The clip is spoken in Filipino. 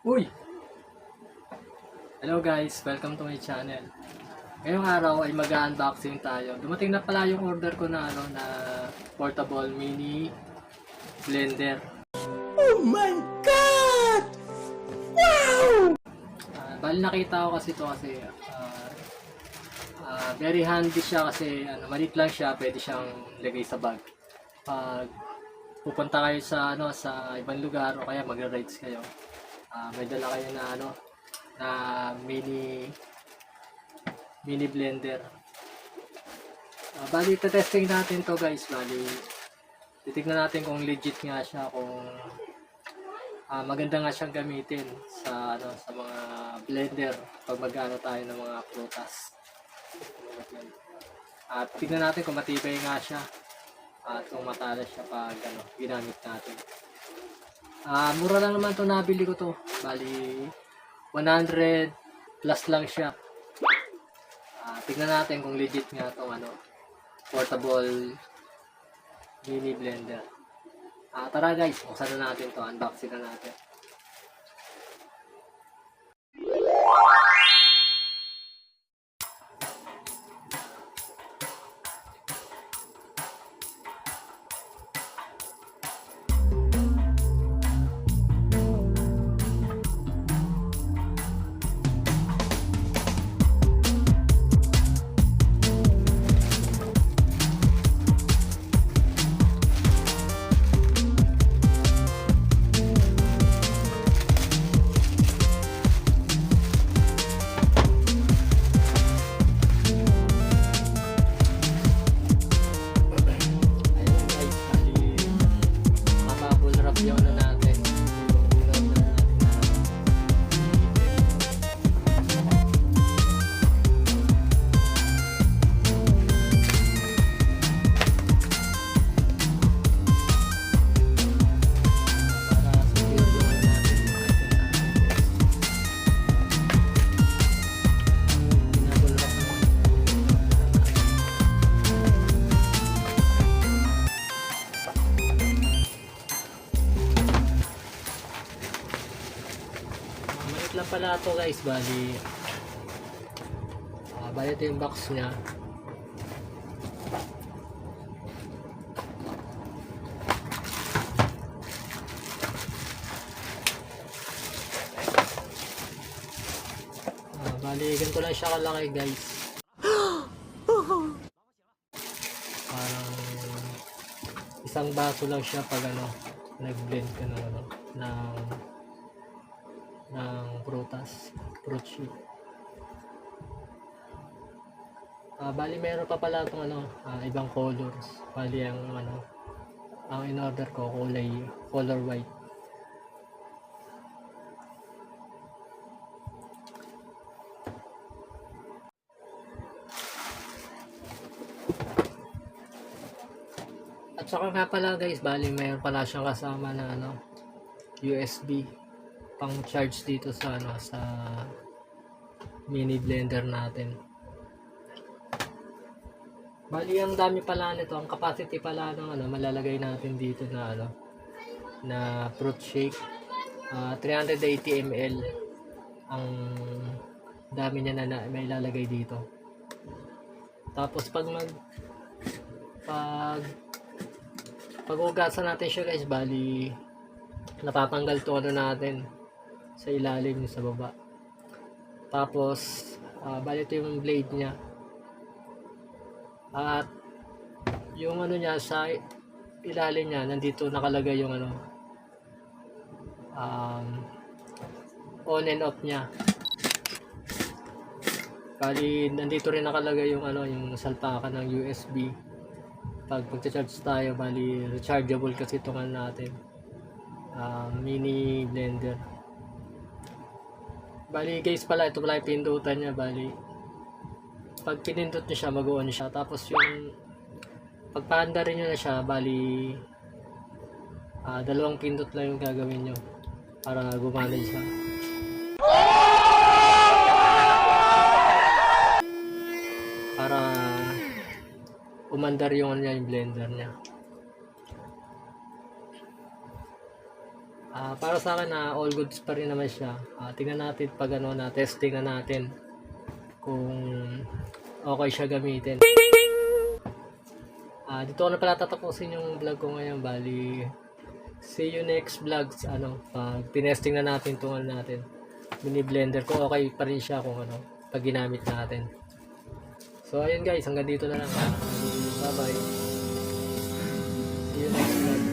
Uy! Hello guys, welcome to my channel. Ngayong araw ay mag-unboxing tayo. Dumating na pala yung order ko na na portable mini blender. Oh my God! Wow! Bali nakita ko kasi ito kasi very handy siya kasi maliit lang siya, pwede siyang lagay sa bag. Pag pupunta kayo sa sa ibang lugar o kaya magra-rides kayo, may dala kayo na na mini blender. Bali testing natin to guys. Bali titignan natin kung legit nga siya, kung maganda nga siyang gamitin sa sa mga blender pag mag-ano tayo ng mga prutas. At tignan natin kung matibay nga siya at kung matalas siya pag ginamit natin. Mura lang naman to, nabili ko to. Bali 100 plus lang siya. Tignan natin kung legit nga tong portable mini blender. Tara guys, buksan na natin to, unboxing na natin. Maliit lang pala ito guys. Bali ito yung box nya. Bali ganito lang siya kalaki guys. Parang isang baso lang siya pag nag-blend ka ng prutas, fruit sheet. Bali meron pa pala itong ibang colors. Bali ang in-order ko color white. At saka nga pala guys, bali mayroon pala siyang kasama na USB pang charge dito sa sa mini blender natin. Bali ang dami pala nito, ang capacity pala ng malalagay natin dito na fruit shake, 380 ml ang dami niya na may ilalagay dito. Tapos pag hugasan natin siya guys, bali natatanggal to natin sa ilalim, sa baba. Tapos bali ito yung blade niya. At yung niya sa ilalim niya, nandito nakalagay yung on and off niya. Bali nandito rin nakalagay yung yung salpakan ng USB. Pag magcha-charge tayo, bali rechargeable kasi itong natin, mini blender. Bali guys pala, ito pala yung pindutan niya. Bali pag pinindot niyo siya, mag-on siya. Tapos yung pagpaanda rin nyo na siya, bali dalawang pindot lang yung gagawin nyo para gumana siya. Para umandar yung yung blender niya. Para sa akin na all goods pa rin naman siya. Tingnan natin pag ano na testing na natin kung okay siya gamitin. Dito ko na pala tatapusin yung vlog ko ngayon. Bali, see you next vlogs. Pag tinesting na natin itong natin. Mini blender ko okay pa rin siya kung pag ginamit natin. So ayun guys, hanggang dito na lang. Bye bye. See you next vlog.